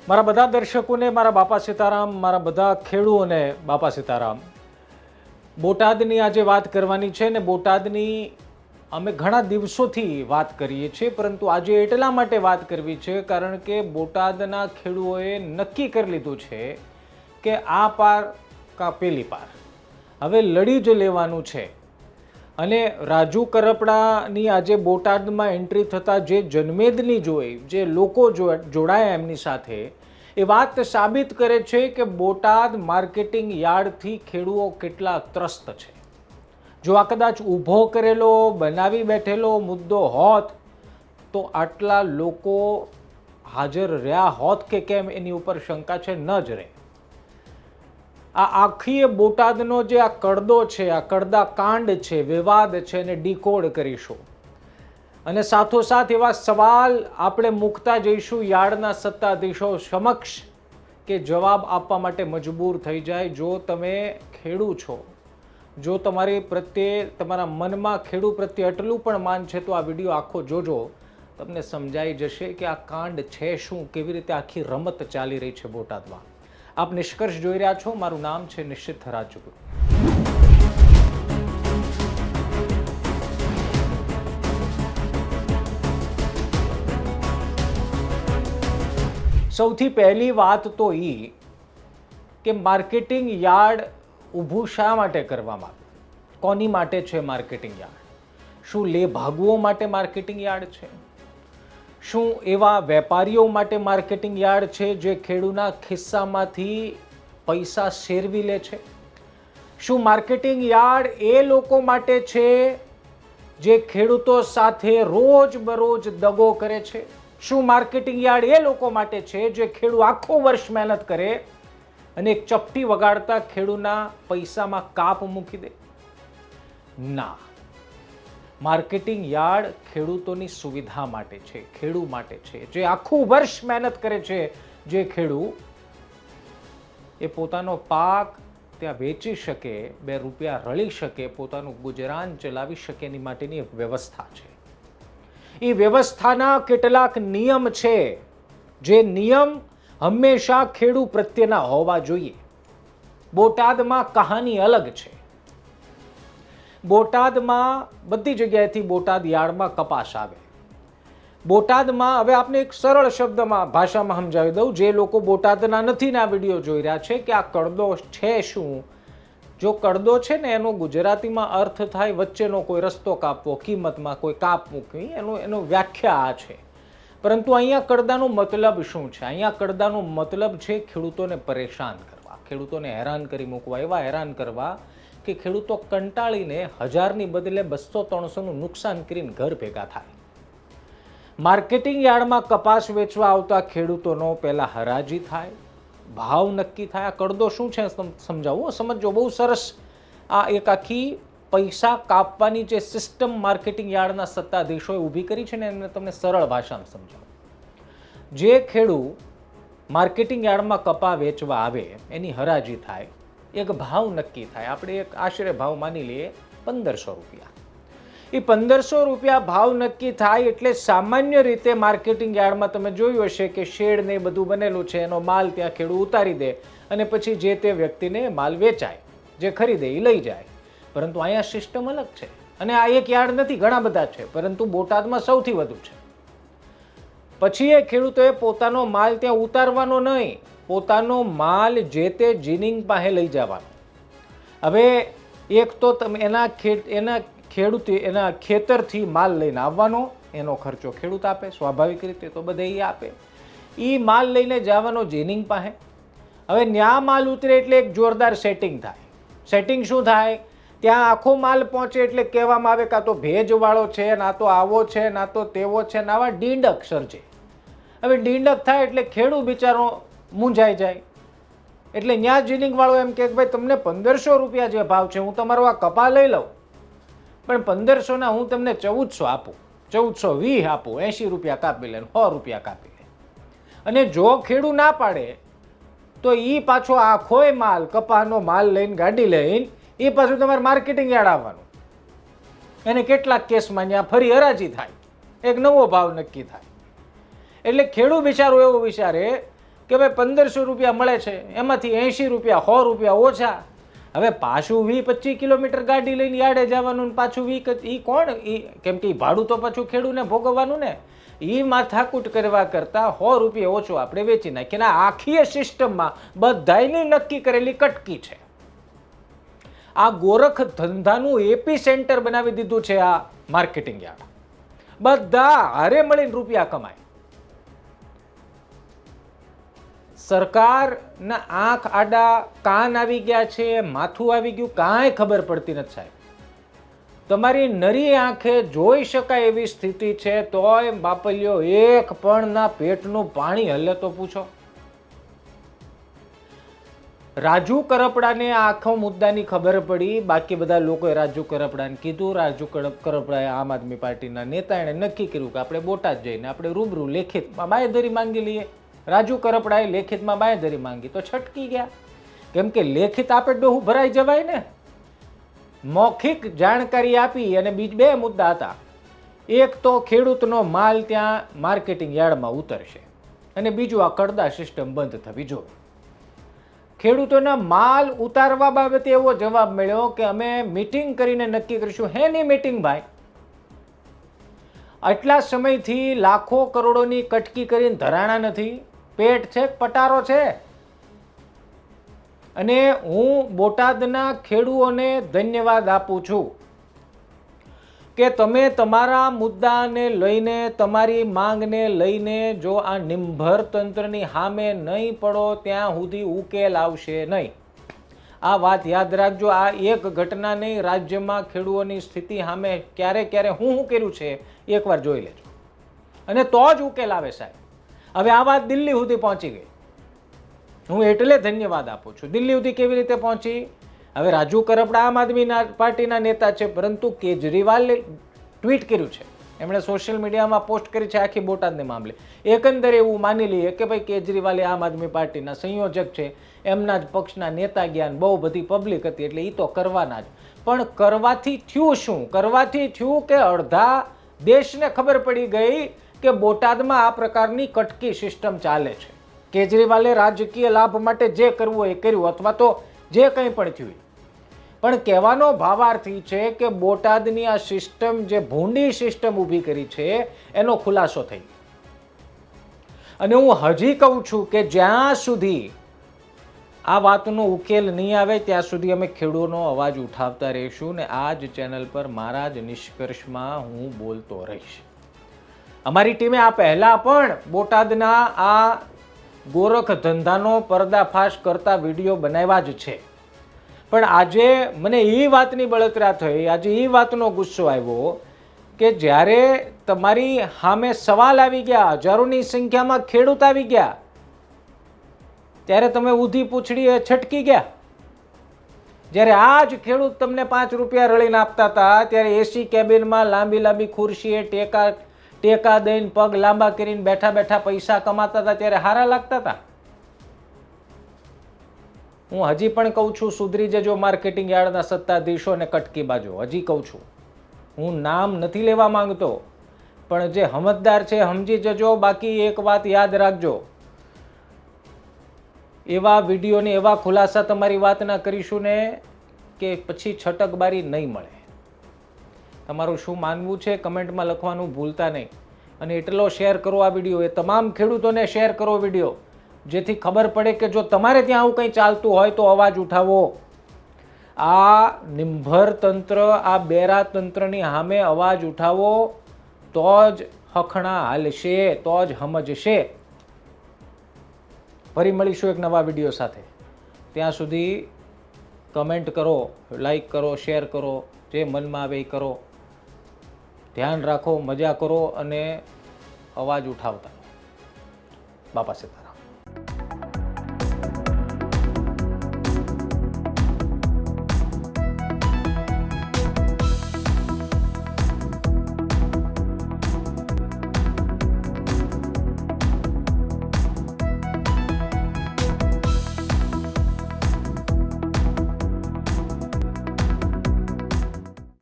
મારા બધા દર્શકોને મારા બાપા સીતારામ, મારા બધા ખેડૂતોને બાપા સીતારામ. બોટાદની આજે વાત કરવાની છે ને બોટાદની અમે ઘણા દિવસોથી વાત કરીએ છીએ, પરંતુ આજે એટલા માટે વાત કરવી છે કારણ કે બોટાદના ખેડૂતોએ નક્કી કરી લીધું છે કે આ પાર કા પેલી પાર હવે લડી જ લેવાનું છે. અને રાજુ કરપડાની આજે બોટાદમાં એન્ટ્રી થતાં જે જનમેદની જોઈ, જે લોકો જોડાયા એમની સાથે, એ વાત સાબિત કરે છે કે બોટાદ માર્કેટિંગ યાર્ડથી ખેડૂતો કેટલા ત્રસ્ત છે. જો આ કદાચ ઊભો કરેલો બનાવી બેઠેલો મુદ્દો હોત તો આટલા લોકો હાજર રહ્યા હોત કે કેમ એની ઉપર શંકા છે, ન જ રહે. આ આખી બોટાદનો જે આ કડદો છે, આ કડદા કાંડ છે, વિવાદ છે, એને ડીકોડ કરીશું અને સાથોસાથ એવા સવાલ આપણે મૂકતા જઈશું યાર્ડના સત્તાધીશો સમક્ષ કે જવાબ આપવા માટે મજબૂર થઈ જાય. જો તમે ખેડૂત છો, જો તમારી પ્રત્યે તમારા મનમાં ખેડૂત પ્રત્યે એટલું પણ માન છે તો આ વિડીયો આખો જોજો, તમને સમજાઈ જશે કે આ કાંડ છે શું, કેવી રીતે આખી રમત ચાલી રહી છે બોટાદમાં. આપ નિષ્કર્ષ જોઈ રહ્યા છો. મારું નામ છે નિશ્ચિત રાજગુરુ. સૌથી પહેલી વાત તો એ કે માર્કેટિંગ યાર્ડ ઊભું શા માટે કરવામાં આવ્યું, કોની માટે છે માર્કેટિંગ યાર્ડ? શું લે ભાગુઓ માટે માર્કેટિંગ યાર્ડ છે? શું એવા વેપારીઓ માટે માર્કેટિંગ યાર્ડ છે જે ખેડૂતના ખિસ્સામાંથી પૈસા શેરવી લે છે? શું માર્કેટિંગ યાર્ડ એ લોકો માટે છે જે ખેડૂતો સાથે રોજબરોજ દગો કરે છે? શું માર્કેટિંગ યાર્ડ એ લોકો માટે છે જે ખેડૂત આખો વર્ષ મહેનત કરે અને એક ચપટી વગાડતા ખેડૂતના પૈસામાં કાપ મૂકી દે? ના, માર્કેટિંગ યાર્ડ ખેડૂતોની સુવિધા માટે છે, ખેડૂત માટે છે. જે આખું વર્ષ મહેનત કરે છે, જે ખેડૂત એ પોતાનો પાક ત્યાં વેચી શકે, 2 રૂપિયા રળી શકે, પોતાનું ગુજરાન ચલાવી શકે એની માટેની એક વ્યવસ્થા છે. એ વ્યવસ્થાના કેટલાક નિયમ છે, જે નિયમ હંમેશા ખેડૂત પ્રત્યેના હોવા જોઈએ. બોટાદમાં કહાની અલગ છે. બોટાદમાં બધી જગ્યાએથી બોટાદ યાર્ડમાં કપાસ આવે. બોટાદમાં હવે આપને એક સરળ શબ્દમાં ભાષામાં સમજાવી દઉં, જે લોકો બોટાદના નથી ને આ વિડીયો જોઈ રહ્યા છે, કે આ કડદો છે શું. જો કડદો છે ને એનો ગુજરાતીમાં અર્થ થાય વચ્ચેનો કોઈ રસ્તો કાપવો, કિંમતમાં કોઈ કાપ મૂકવી, એનો વ્યાખ્યા આ છે. પરંતુ અહીંયા કડદાનો મતલબ શું છે? અહીંયા કડદાનો મતલબ છે ખેડૂતોને પરેશાન કરવા, ખેડૂતોને હેરાન કરી મૂકવા, એવા હેરાન કરવા કે ખેડૂતો કંટાળીને 1000ની બદલે 200-300નું નુકસાન કરીને ઘર ભેગા થાય. માર્કેટિંગ યાર્ડમાં કપાસ વેચવા આવતા ખેડૂતોનો પહેલા હરાજી થાય, ભાવ નક્કી થાય. આ કડદો શું છે સમજાવું, સમજો, બહુ સરસ. આ એક આખી પૈસા કાપવાની જે સિસ્ટમ માર્કેટિંગ યાર્ડના સત્તાધીશોએ ઊભી કરી છે ને, એને તમને સરળ ભાષામાં સમજાવું. જે ખેડૂત માર્કેટિંગ યાર્ડમાં કપા વેચવા આવે એની હરાજી થાય, એક ભાવ નક્કી થાય. આપણે એક આશરે ભાવ માની લઈએ 1500 રૂપિયા. એ 1500 રૂપિયા ભાવ નક્કી થાય એટલે સામાન્ય રીતે માર્કેટિંગ યાર્ડમાં તમે જોયું હશે કે શેડ ને બધું બનેલું છે, એનો માલ ત્યાં ખેડૂત ઉતારી દે અને પછી જે તે વ્યક્તિને માલ વેચાય, જે ખરીદે એ લઈ જાય. પરંતુ અહીંયા સિસ્ટમ અલગ છે. અને આ એક યાર્ડ નથી, ઘણા બધા છે, પરંતુ બોટાદમાં સૌથી વધુ છે. પછી એ ખેડૂતોએ પોતાનો માલ ત્યાં ઉતારવાનો નહીં, પોતાનો માલ જે તે જીનિંગ પાસે લઈ જવાનો. હવે એક તો તમે એના ખેડૂતે એના ખેતરથી માલ લઈને આવવાનો, એનો ખર્ચો ખેડૂત આપે, સ્વાભાવિક રીતે તો બધે એ આપે. એ માલ લઈને જવાનો જીનિંગ પાસે. હવે ન્યા માલ ઉતરે એટલે એક જોરદાર સેટિંગ થાય. સેટિંગ શું થાય? ત્યાં આખો માલ પહોંચે એટલે કહેવામાં આવે કાં તો ભેજવાળો છે, ના તો આવો છે, ના તો તેવો છે, ને આવા ડીંડક સર્જે. હવે ડીંડક થાય એટલે ખેડૂત બિચારો મૂંઝાઈ જાય. એટલે ત્યાં જીનિંગ વાળો એમ કે ભાઈ તમને 1500 રૂપિયા જે ભાવ છે, હું તમારો આ કપા લઈ લઉં, પણ 1500ના હું તમને 1400 આપું, 1420 આપું, 80 રૂપિયા કાપી લે, 100 રૂપિયા કાપી લે. અને જો ખેડૂત ના પાડે તો એ પાછો આખોય માલ, કપાનો માલ લઈને ગાડી લઈને એ પાછું તમારે માર્કેટિંગ યાર્ડ આવવાનું. એને કેટલાક કેસમાં ત્યાં ફરી હરાજી થાય, એક નવો ભાવ નક્કી થાય. એટલે ખેડૂત બિચારો એવો વિચારે કે ભાઈ 1500 રૂપિયા મળે છે, એમાંથી 80 રૂપિયા 100 રૂપિયા ઓછા. હવે પાછું 20-25 કિલોમીટર ગાડી લઈને યાર્ડે જવાનું ને પાછું એ કોણ કેમ કે ભાડું તો પાછું ખેડૂને ભોગવવાનું ને, એ માથાકૂટ કરવા કરતાં 100 રૂપિયા ઓછો આપણે વેચી નાખીએ. આખી સિસ્ટમમાં બધાયની નક્કી કરેલી કટકી છે. આ ગોરખ ધંધાનું એપી સેન્ટર બનાવી દીધું છે આ માર્કેટિંગ યાર્ડ. બધા હારે મળીને રૂપિયા કમાય. સરકારના આંખ આડા કાન આવી ગયા છે, માથું આવી ગયું, કાંઈ ખબર પડતી નથી સાહેબ. તમારી નરી આંખે જોઈ શકાય એવી સ્થિતિ છે, તોય બાપલિયો એક પણ ના પેટનું પાણી હલે તો પૂછો. રાજુ કરપડાને આખો મુદ્દાની ખબર પડી, બાકી બધા લોકોએ રાજુ કરપડાને કીધું. રાજુ કરપડાએ આમ આદમી પાર્ટીના નેતા એણે નક્કી કર્યું કે આપણે બોટાદ જઈને આપણે રૂબરૂ લેખિતમાં બાંયધરી માંગી લઈએ. રાજુ કરપડાએ લેખિતમાં બાંયધરી માંગી તો છટકી ગયા, કેમ કે લેખિત આપે ડોહું ભરાઈ જવાય ને. મૌખિક જાણકારી આપી અને બે મુદ્દા હતા. એક તો ખેડૂતનો માલ ત્યાં માર્કેટિંગ યાર્ડમાં ઉતરશે અને બીજું આ કડદા સિસ્ટમ બંધ થવી જોઈએ. ખેડૂતોના માલ ઉતારવા બાબતે એવો જવાબ મળ્યો કે અમે મીટિંગ કરીને નક્કી કરીશું. હેની મીટિંગ ભાઈ? આટલા સમયથી લાખો કરોડોની કટકી કરીને ધરાણા નથી. પેટ છે, પટારો છે. અને હું બોટાદના ખેડૂતોને ધન્યવાદ આપું છું કે તમે તમારા મુદ્દાને લઈને, તમારી માંગને લઈને જો આ નિંભર તંત્રની સામે નહીં પડો ત્યાં સુધી ઉકેલ આવશે નહીં. આ વાત યાદ રાખજો. આ એક ઘટના નહીં, રાજ્યમાં ખેડૂતોની સ્થિતિ સામે ક્યારે ક્યારે હું કર્યું છે એકવાર જોઈ લેજો, અને તો જ ઉકેલ આવે સાહેબ. હવે આ વાત દિલ્હી સુધી પહોંચી ગઈ. હું એટલે ધન્યવાદ આપું છું. દિલ્હી સુધી કેવી રીતે પહોંચી? હવે રાજુ કરપડા આમ આદમી પાર્ટીના નેતા છે, પરંતુ કેજરીવાલે ટ્વીટ કર્યું છે, એમણે સોશિયલ મીડિયામાં પોસ્ટ કરી છે આખી બોટાદને મામલે. એકંદરે એવું માની લઈએ કે ભાઈ કેજરીવાલ આમ આદમી પાર્ટીના સંયોજક છે, એમના જ પક્ષના નેતા ગયા, બહુ બધી પબ્લિક હતી એટલે એ તો કરવાના જ. પણ કરવાથી થયું શું? કરવાથી થયું કે અડધા દેશને ખબર પડી ગઈ કે બોટાદમાં આ પ્રકારની કટકી સિસ્ટમ ચાલે છે. કેજરીવાલે રાજકીય લાભ માટે જે કરવું એ કર્યું, અથવા તો જે કંઈ પણ થયું. પણ કહેવાનો ભાવાર્થ છે કે બોટાદની આ સિસ્ટમ, જે ભૂંડી સિસ્ટમ ઊભી કરી છે, એનો ખુલાસો થઈ. અને હું હજી કહું છું કે જ્યાં સુધી આ વાતનો ઉકેલ નહીં આવે ત્યાં સુધી અમે ખેડૂતોનો અવાજ ઉઠાવતા રહીશું ને આ જ ચેનલ પર મારા જ નિષ્કર્ષમાં હું બોલતો રહીશ. અમારી ટીમે આ પહેલા પણ બોટાદના આ ગોરખ ધંધાનો પર્દાફાશ કરતા વિડીયો બનાવ્યા જ છે. પણ આજે મને એ વાતની બળતરા થઈ, આજે એ વાતનો ગુસ્સો આવ્યો કે જ્યારે તમારી સામે સવાલ આવી ગયા, હજારોની સંખ્યામાં ખેડૂત આવી ગયા, ત્યારે તમે ઊંધી પૂંછડીએ છટકી ગયા. જ્યારે આ જ ખેડૂત તમને 5 રૂપિયા રળીને આપતા હતા, ત્યારે એસી કેબિનમાં લાંબી લાંબી ખુરશીએ ટેકા દઈને પગ લાંબા કરીને બેઠા બેઠા પૈસા કમાતા હતા, ત્યારે હારા લાગતા હતા. હું હજી પણ કહું છું, સુધરી જજો માર્કેટિંગ યાર્ડના સત્તાધીશો અને કટકી બાજુ. હજી કહું છું, હું નામ નથી લેવા માંગતો, પણ જે સમજદાર છે સમજી જજો. બાકી એક વાત યાદ રાખજો, એવા વિડીયોને એવા ખુલાસા તમારી વાતના કરીશું ને કે પછી છટકબારી નહીં મળે. તમારું શું માનવું છે કમેન્ટમાં લખવાનું ભૂલતા નહીં. અને એટલો શેર કરો આ વિડીયો, એ તમામ ખેડૂતોને શેર કરો વિડીયો, જેથી ખબર પડે કે જો તમારે ત્યાં આવું કંઈ ચાલતું હોય તો અવાજ ઉઠાવો. આ નિંભર તંત્ર, આ બેરા તંત્રની સામે અવાજ ઉઠાવો, તો જ હખણા હાલશે, તો જ સમજશે. ફરી મળીશું એક નવા વિડીયો સાથે. ત્યાં સુધી કમેન્ટ કરો, લાઈક કરો, શેર કરો, જે મનમાં આવે એ કરો. ધ્યાન રાખો, મજા કરો અને અવાજ ઉઠાવતા. બાપા સીતા.